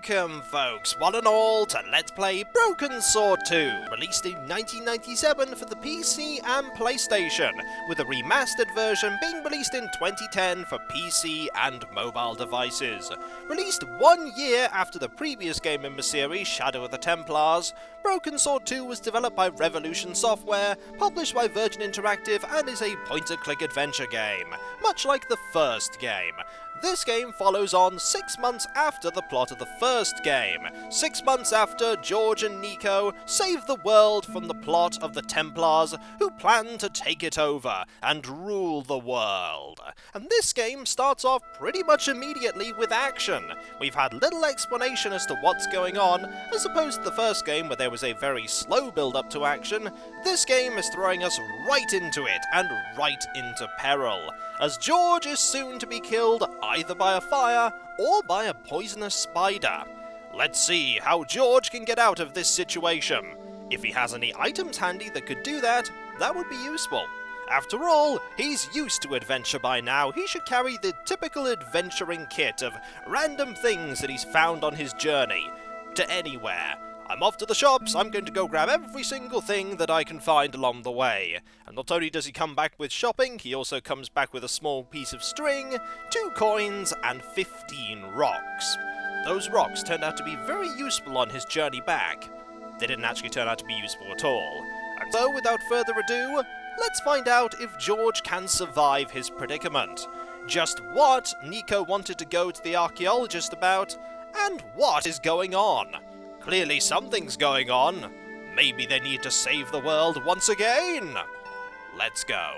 Welcome, folks, one and all, to Let's Play Broken Sword 2, released in 1997 for the PC and PlayStation, with a remastered version being released in 2010 for PC and mobile devices. Released 1 year after the previous game in the series, Shadow of the Templars, Broken Sword 2 was developed by Revolution Software, published by Virgin Interactive, and is a point-and-click adventure game, much like the first game. This game follows on 6 months after the plot of the first game, 6 months after George and Nico save the world from the plot of the Templars, who plan to take it over and rule the world. And this game starts off pretty much immediately with action. We've had little explanation as to what's going on, as opposed to the first game where there was a very slow build-up to action. This game is throwing us right into it, and right into peril, as George is soon to be killed either by a fire or by a poisonous spider. Let's see how George can get out of this situation. If he has any items handy that could do that, that would be useful. After all, he's used to adventure by now. He should carry the typical adventuring kit of random things that he's found on his journey to anywhere. I'm off to the shops, I'm going to go grab every single thing that I can find along the way. And not only does he come back with shopping, he also comes back with a small piece of string, 2 coins, and 15 rocks. Those rocks turned out to be very useful on his journey back. They didn't actually turn out to be useful at all. And so, without further ado, let's find out if George can survive his predicament. Just what Nico wanted to go to the archaeologist about, and what is going on. Clearly something's going on. Maybe they need to save the world once again. Let's go.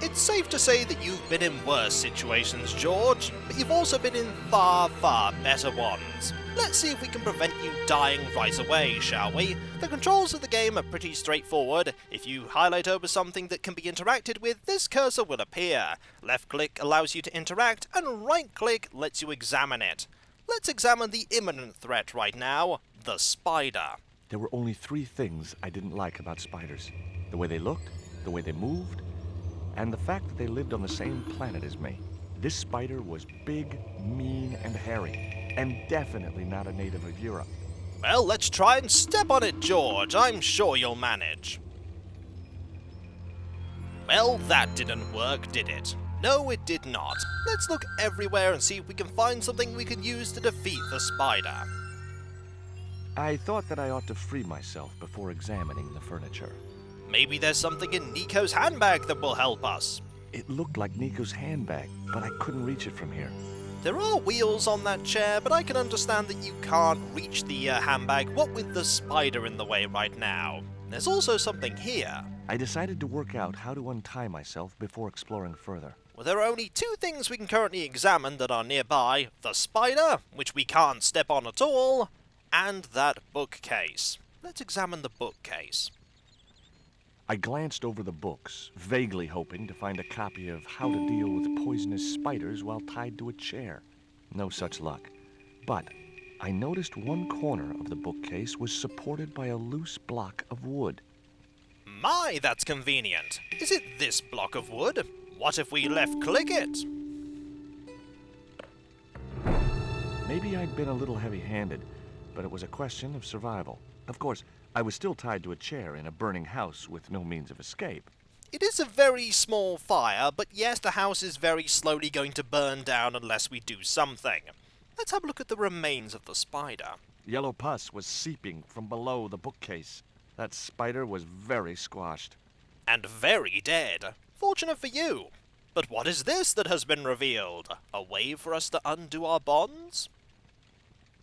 It's safe to say that you've been in worse situations, George, but you've also been in far, far better ones. Let's see if we can prevent you dying right away, shall we? The controls of the game are pretty straightforward. If you highlight over something that can be interacted with, this cursor will appear. Left-click allows you to interact, and right-click lets you examine it. Let's examine the imminent threat right now, the spider. There were only 3 things I didn't like about spiders. The way they looked, the way they moved, and the fact that they lived on the same planet as me. This spider was big, mean, and hairy, and definitely not a native of Europe. Well, let's try and step on it, George. I'm sure you'll manage. Well, that didn't work, did it? No, it did not. Let's look everywhere and see if we can find something we can use to defeat the spider. I thought that I ought to free myself before examining the furniture. Maybe there's something in Nico's handbag that will help us. It looked like Nico's handbag, but I couldn't reach it from here. There are wheels on that chair, but I can understand that you can't reach the handbag, what with the spider in the way right now. There's also something here. I decided to work out how to untie myself before exploring further. Well, there are only 2 things we can currently examine that are nearby. The spider, which we can't step on at all, and that bookcase. Let's examine the bookcase. I glanced over the books, vaguely hoping to find a copy of How to Deal with Poisonous Spiders While Tied to a Chair. No such luck. But I noticed one corner of the bookcase was supported by a loose block of wood. My, that's convenient. Is it this block of wood? What if we left-click it? Maybe I'd been a little heavy-handed, but it was a question of survival. Of course, I was still tied to a chair in a burning house with no means of escape. It is a very small fire, but yes, the house is very slowly going to burn down unless we do something. Let's have a look at the remains of the spider. Yellow pus was seeping from below the bookcase. That spider was very squashed. And very dead. Fortunate for you. But what is this that has been revealed? A way for us to undo our bonds?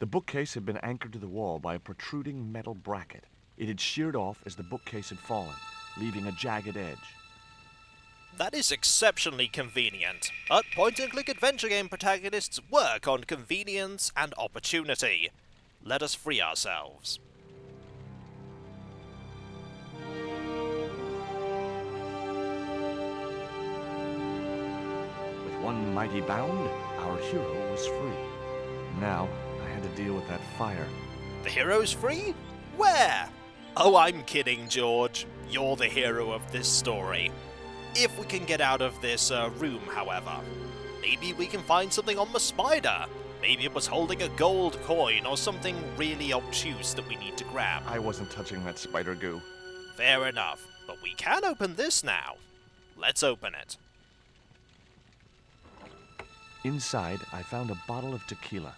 The bookcase had been anchored to the wall by a protruding metal bracket. It had sheared off as the bookcase had fallen, leaving a jagged edge. That is exceptionally convenient. But point-and-click adventure game protagonists work on convenience and opportunity. Let us free ourselves. one mighty bound, our hero was free. Now, I had to deal with that fire. The hero's free? Where? Oh, I'm kidding, George. You're the hero of this story. If we can get out of this room, however. Maybe we can find something on the spider. Maybe it was holding a gold coin or something really obtuse that we need to grab. I wasn't touching that spider goo. Fair enough, but we can open this now. Let's open it. Inside, I found a bottle of tequila.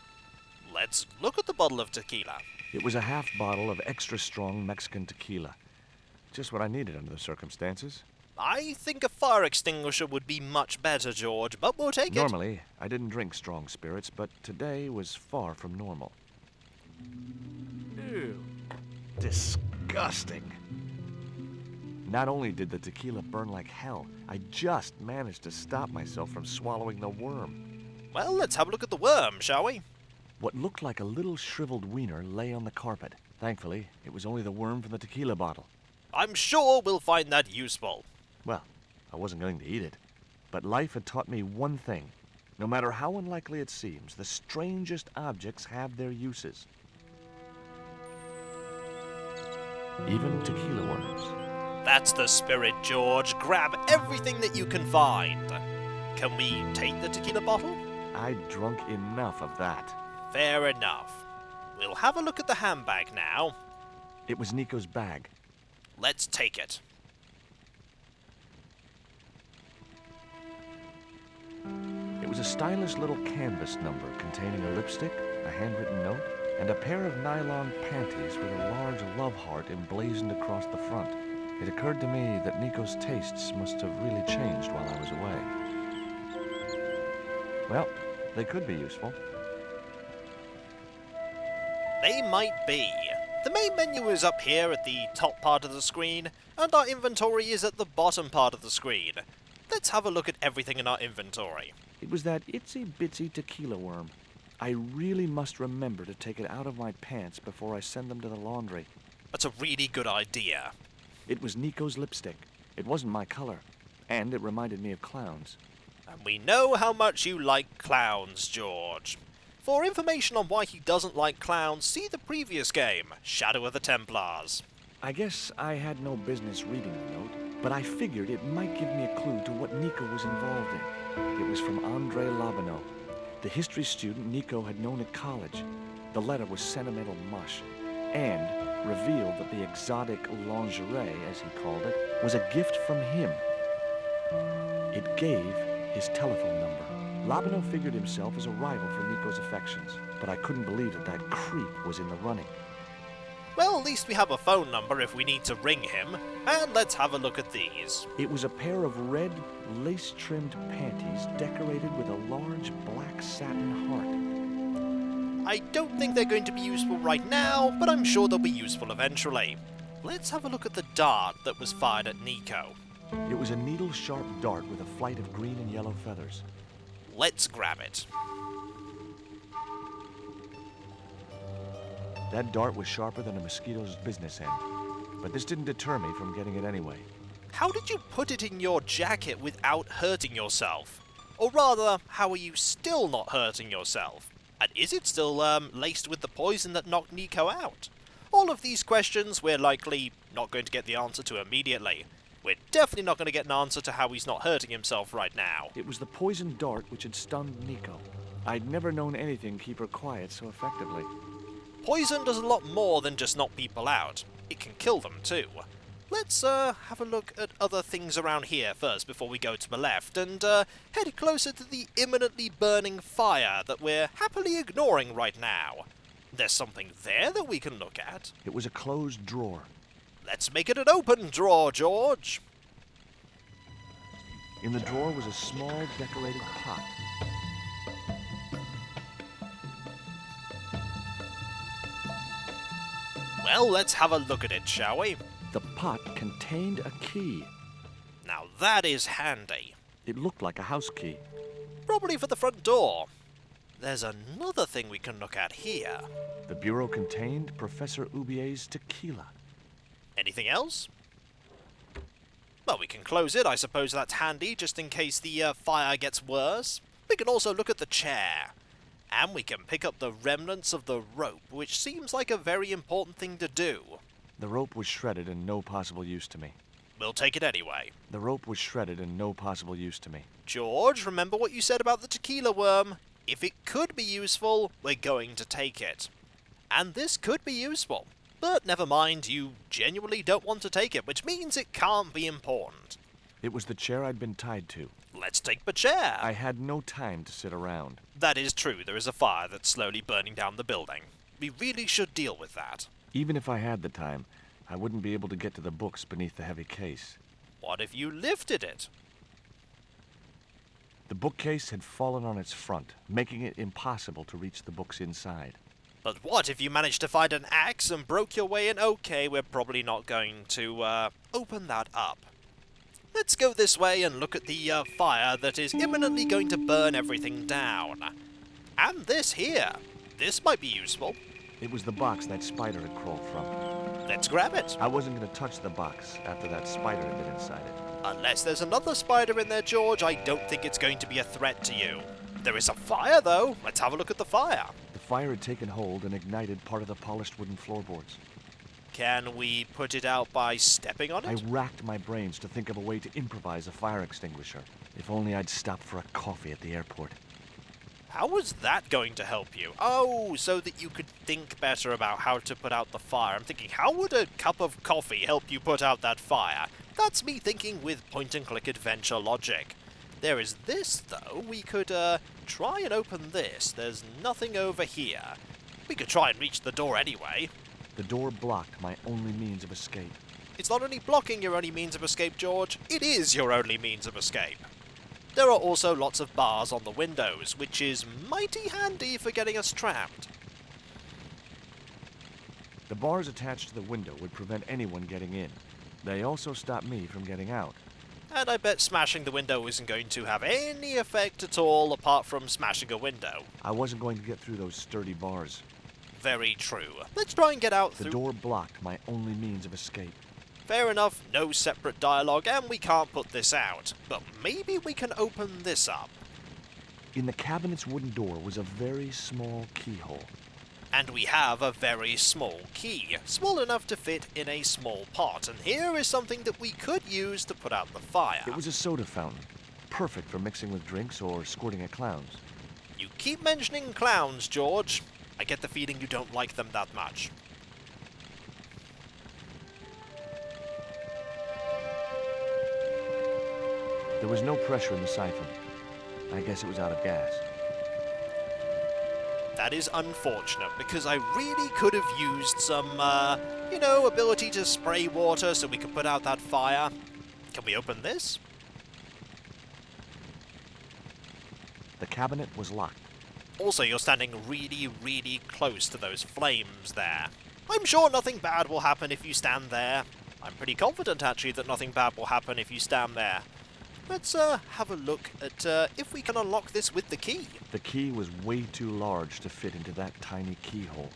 Let's look at the bottle of tequila. It was a half bottle of extra strong Mexican tequila. Just what I needed under the circumstances. I think a fire extinguisher would be much better, George, but we'll take it. Normally, I didn't drink strong spirits, but today was far from normal. Ew. Disgusting. Not only did the tequila burn like hell, I just managed to stop myself from swallowing the worm. Well, let's have a look at the worm, shall we? What looked like a little shriveled wiener lay on the carpet. Thankfully, it was only the worm from the tequila bottle. I'm sure we'll find that useful. Well, I wasn't going to eat it. But life had taught me one thing. No matter how unlikely it seems, the strangest objects have their uses. Even tequila worms. That's the spirit, George. Grab everything that you can find. Can we take the tequila bottle? I'd drunk enough of that. Fair enough. We'll have a look at the handbag now. It was Nico's bag. Let's take it. It was a stylish little canvas number containing a lipstick, a handwritten note, and a pair of nylon panties with a large love heart emblazoned across the front. It occurred to me that Nico's tastes must have really changed while I was away. Well, they could be useful. They might be. The main menu is up here at the top part of the screen, and our inventory is at the bottom part of the screen. Let's have a look at everything in our inventory. It was that itsy-bitsy tequila worm. I really must remember to take it out of my pants before I send them to the laundry. That's a really good idea. It was Nico's lipstick. It wasn't my color, and it reminded me of clowns. And we know how much you like clowns, George. For information on why he doesn't like clowns, see the previous game, Shadow of the Templars. I guess I had no business reading the note, but I figured it might give me a clue to what Nico was involved in. It was from Andre Labanau, the history student Nico had known at college. The letter was sentimental mush, and revealed that the exotic lingerie, as he called it, was a gift from him. It gave his telephone number. Labanau figured himself as a rival for Nico's affections, but I couldn't believe that that creep was in the running. Well, at least we have a phone number if we need to ring him. And let's have a look at these. It was a pair of red, lace-trimmed panties decorated with a large black satin heart. I don't think they're going to be useful right now, but I'm sure they'll be useful eventually. Let's have a look at the dart that was fired at Nico. It was a needle-sharp dart with a flight of green and yellow feathers. Let's grab it. That dart was sharper than a mosquito's business end, but this didn't deter me from getting it anyway. How did you put it in your jacket without hurting yourself? Or rather, how are you still not hurting yourself? And is it still, laced with the poison that knocked Nico out? All of these questions we're likely not going to get the answer to immediately. We're definitely not going to get an answer to how he's not hurting himself right now. It was the poison dart which had stunned Nico. I'd never known anything keep her quiet so effectively. Poison does a lot more than just knock people out. It can kill them too. Let's have a look at other things around here first before we go to the left, and head closer to the imminently burning fire that we're happily ignoring right now. There's something there that we can look at. It was a closed drawer. Let's make it an open drawer, George. In the drawer was a small decorated pot. Well, let's have a look at it, shall we? The pot contained a key. Now that is handy. It looked like a house key. Probably for the front door. There's another thing we can look at here. The bureau contained Professor Oubier's tequila. Anything else? Well, we can close it. I suppose that's handy, just in case the fire gets worse. We can also look at the chair. And we can pick up the remnants of the rope, which seems like a very important thing to do. The rope was shredded and no possible use to me. We'll take it anyway. The rope was shredded and no possible use to me. George, remember what you said about the tequila worm? If it could be useful, we're going to take it. And this could be useful. But never mind, you genuinely don't want to take it, which means it can't be important. It was the chair I'd been tied to. Let's take the chair. I had no time to sit around. That is true. There is a fire that's slowly burning down the building. We really should deal with that. Even if I had the time, I wouldn't be able to get to the books beneath the heavy case. What if you lifted it? The bookcase had fallen on its front, making it impossible to reach the books inside. But what if you managed to find an axe and broke your way in? Okay, we're probably not going to open that up. Let's go this way and look at the fire that is imminently going to burn everything down. And this here. This might be useful. It was the box that spider had crawled from. Let's grab it. I wasn't going to touch the box after that spider had been inside it. Unless there's another spider in there, George, I don't think it's going to be a threat to you. There is a fire, though. Let's have a look at the fire. The fire had taken hold and ignited part of the polished wooden floorboards. Can we put it out by stepping on I it? racked my brains to think of a way to improvise a fire extinguisher. If only I'd stopped for a coffee at the airport. How was that going to help you? Oh, so that you could think better about how to put out the fire. I'm thinking, how would a cup of coffee help you put out that fire? That's me thinking with point-and-click adventure logic. There is this, though. We could, try and open this. There's nothing over here. We could try and reach the door anyway. The door blocked my only means of escape. It's not only blocking your only means of escape, George. It is your only means of escape. There are also lots of bars on the windows, which is mighty handy for getting us trapped. The bars attached to the window would prevent anyone getting in. They also stopped me from getting out. And I bet smashing the window isn't going to have any effect at all apart from smashing a window. I wasn't going to get through those sturdy bars. Very true. Let's try and get out The through... door blocked my only means of escape. Fair enough, no separate dialogue, and we can't put this out. But maybe we can open this up. In the cabinet's wooden door was a very small keyhole. And we have a very small key, small enough to fit in a small pot, and here is something that we could use to put out the fire. It was a soda fountain, perfect for mixing with drinks or squirting at clowns. You keep mentioning clowns, George. I get the feeling you don't like them that much. There was no pressure in the siphon. I guess it was out of gas. That is unfortunate, because I really could have used some, ability to spray water so we could put out that fire. Can we open this? The cabinet was locked. Also, you're standing really, really close to those flames there. I'm sure nothing bad will happen if you stand there. I'm pretty confident, actually, that nothing bad will happen if you stand there. Let's have a look at if we can unlock this with the key. The key was way too large to fit into that tiny keyhole.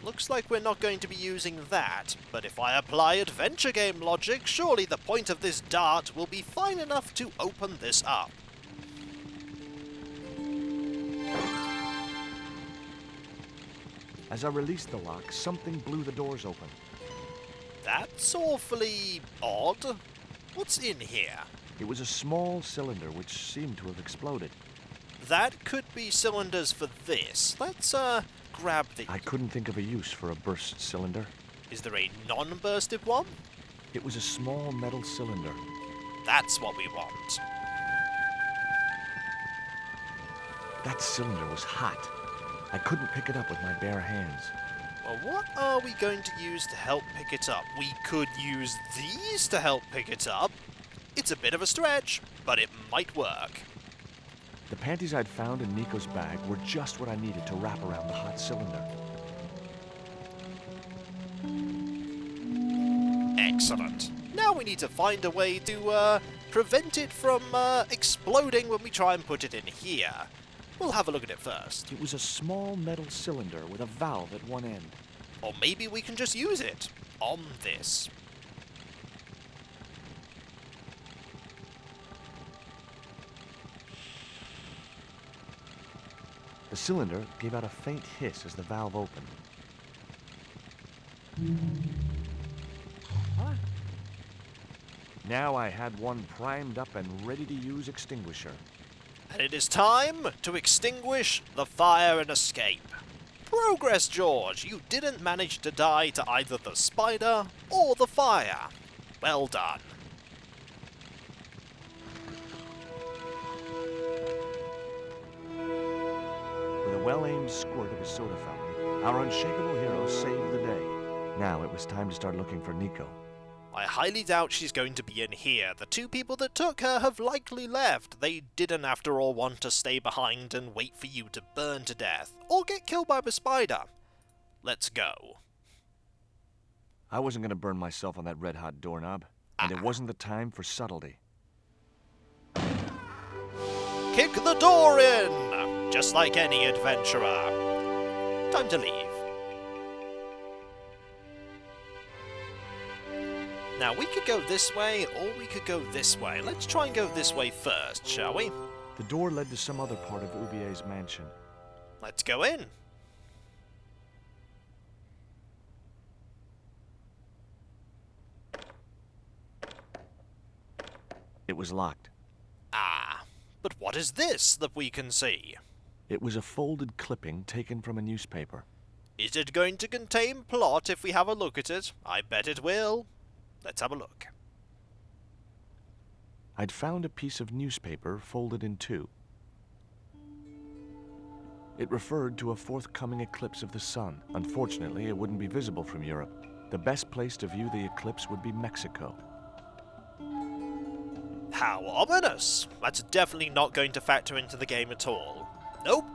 Looks like we're not going to be using that, but if I apply adventure game logic, surely the point of this dart will be fine enough to open this up. As I released the lock, something blew the doors open. That's awfully odd. What's in here? It was a small cylinder which seemed to have exploded. That could be cylinders for this. Let's, grab the... I couldn't think of a use for a burst cylinder. Is there a non-bursted one? It was a small metal cylinder. That's what we want. That cylinder was hot. I couldn't pick it up with my bare hands. Well, what are we going to use to help pick it up? We could use these to help pick it up. It's a bit of a stretch, but it might work. The panties I'd found in Nico's bag were just what I needed to wrap around the hot cylinder. Excellent. Now we need to find a way to prevent it from exploding when we try and put it in here. We'll have a look at it first. It was a small metal cylinder with a valve at one end. Or maybe we can just use it on this. cylinder gave out a faint hiss as the valve opened. What? Now I had one primed up and ready to use extinguisher. And it is time to extinguish the fire and escape. Progress, George! You didn't manage to die to either the spider or the fire. Well done. With a well-aimed squirt of his soda fountain, our unshakable hero saved the day. Now it was time to start looking for Nico. I highly doubt she's going to be in here. The two people that took her have likely left. They didn't, after all, want to stay behind and wait for you to burn to death, or get killed by the spider. Let's go. I wasn't going to burn myself on that red-hot doorknob, and it wasn't the time for subtlety. Kick the door in! Just like any adventurer. Time to leave. Now, we could go this way, or we could go this way. Let's try and go this way first, shall we? The door led to some other part of Oubier's mansion. Let's go in. It was locked. Ah, but what is this that we can see? It was a folded clipping taken from a newspaper. Is it going to contain plot if we have a look at it? I bet it will. Let's have a look. I'd found a piece of newspaper folded in two. It referred to a forthcoming eclipse of the sun. Unfortunately, it wouldn't be visible from Europe. The best place to view the eclipse would be Mexico. How ominous! That's definitely not going to factor into the game at all. Nope,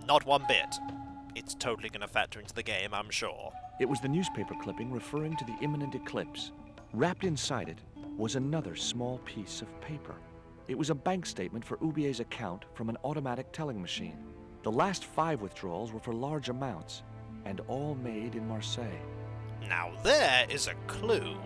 not one bit. It's totally going to factor into the game, I'm sure. It was the newspaper clipping referring to the imminent eclipse. Wrapped inside it was another small piece of paper. It was a bank statement for Oubier's account from an automatic telling machine. The last 5 withdrawals were for large amounts, and all made in Marseille. Now there is a clue.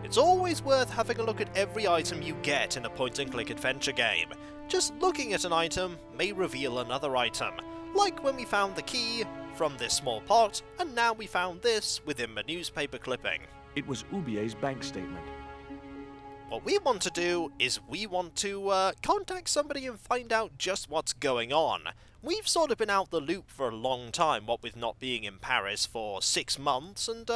It's always worth having a look at every item you get in a point-and-click adventure game. Just looking at an item may reveal another item, like when we found the key from this small pot, and now we found this within the newspaper clipping. It was Oubier's bank statement. What we want to do is we want to contact somebody and find out just what's going on. We've sort of been out the loop for a long time, what with not being in Paris for 6 months, and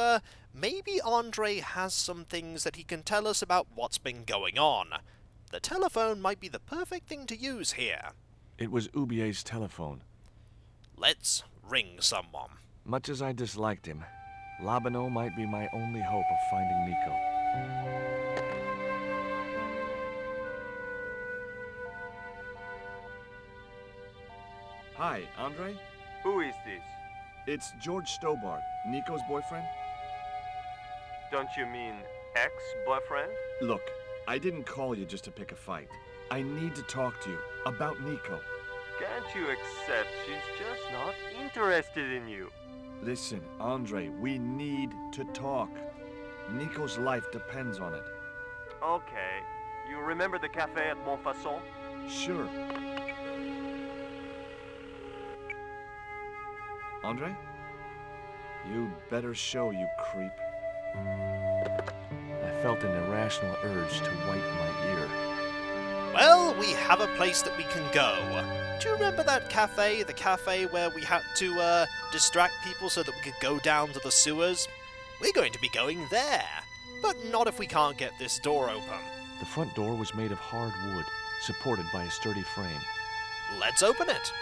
maybe Andre has some things that he can tell us about what's been going on. The telephone might be the perfect thing to use here. It was Oubier's telephone. Let's ring someone. Much as I disliked him, Labano might be my only hope of finding Nico. Hi, Andre? Who is this? It's George Stobart, Nico's boyfriend. Don't you mean ex-boyfriend? Look, I didn't call you just to pick a fight. I need to talk to you about Nico. Can't you accept she's just not interested in you? Listen, Andre, we need to talk. Nico's life depends on it. Okay. You remember the cafe at Montfaucon? Sure. Andre? You better show, you creep. I felt an irrational urge to wipe my ear. Well, we have a place that we can go. Do you remember that cafe? The cafe where we had to distract people so that we could go down to the sewers? We're going to be going there. But not if we can't get this door open. The front door was made of hard wood, supported by a sturdy frame. Let's open it.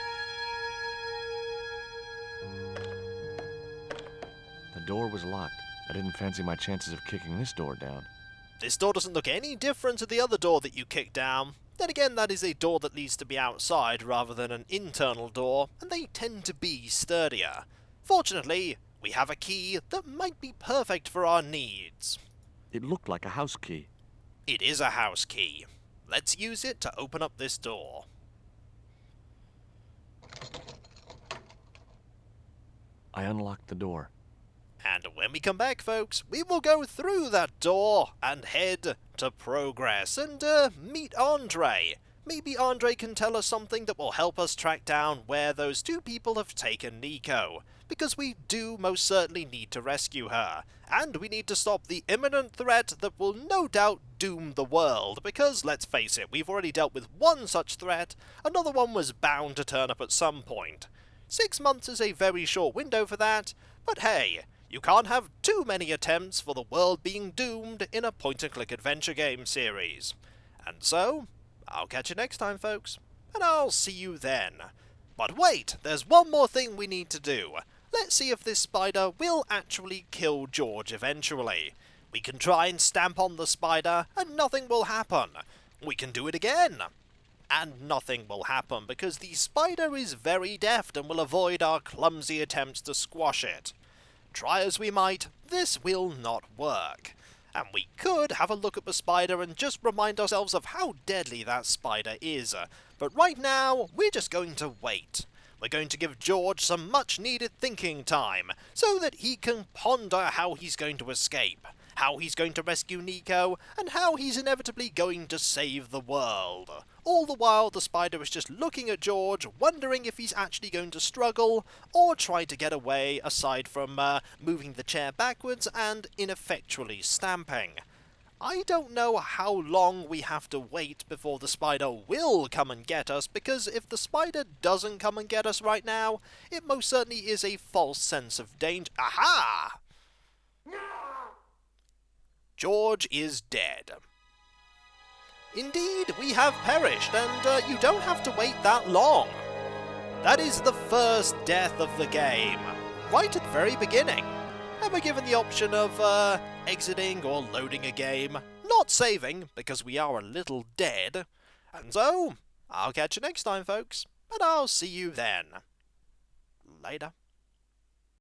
The door was locked. I didn't fancy my chances of kicking this door down. This door doesn't look any different to the other door that you kicked down. Then again, that is a door that needs to be outside rather than an internal door, and they tend to be sturdier. Fortunately, we have a key that might be perfect for our needs. It looked like a house key. It is a house key. Let's use it to open up this door. I unlocked the door. And when we come back, folks, we will go through that door and head to Progress and meet Andre. maybe Andre can tell us something that will help us track down where those two people have taken Nico, because we do most certainly need to rescue her, and we need to stop the imminent threat that will no doubt doom the world, because, let's face it, we've already dealt with one such threat, another one was bound to turn up at some point. 6 months is a very short window for that, but hey, you can't have too many attempts for the world being doomed in a point-and-click adventure game series. And so, I'll catch you next time, folks, and I'll see you then. But wait, there's one more thing we need to do. Let's see if this spider will actually kill George eventually. We can try and stamp on the spider, and nothing will happen. We can do it again, and nothing will happen, because the spider is very deft and will avoid our clumsy attempts to squash it. Try as we might, this will not work. And we could have a look at the spider and just remind ourselves of how deadly that spider is. But right now, we're just going to wait. We're going to give George some much-needed thinking time, so that he can ponder how he's going to escape, how he's going to rescue Nico, and how he's inevitably going to save the world. All the while, the spider is just looking at George, wondering if he's actually going to struggle, or try to get away, aside from moving the chair backwards and ineffectually stamping. I don't know how long we have to wait before the spider will come and get us, because if the spider doesn't come and get us right now, it most certainly is a false sense of danger. Aha! George is dead. Indeed, we have perished, and you don't have to wait that long. That is the first death of the game, right at the very beginning. And we're given the option of exiting or loading a game, not saving, because we are a little dead. And so, I'll catch you next time, folks, and I'll see you then. Later.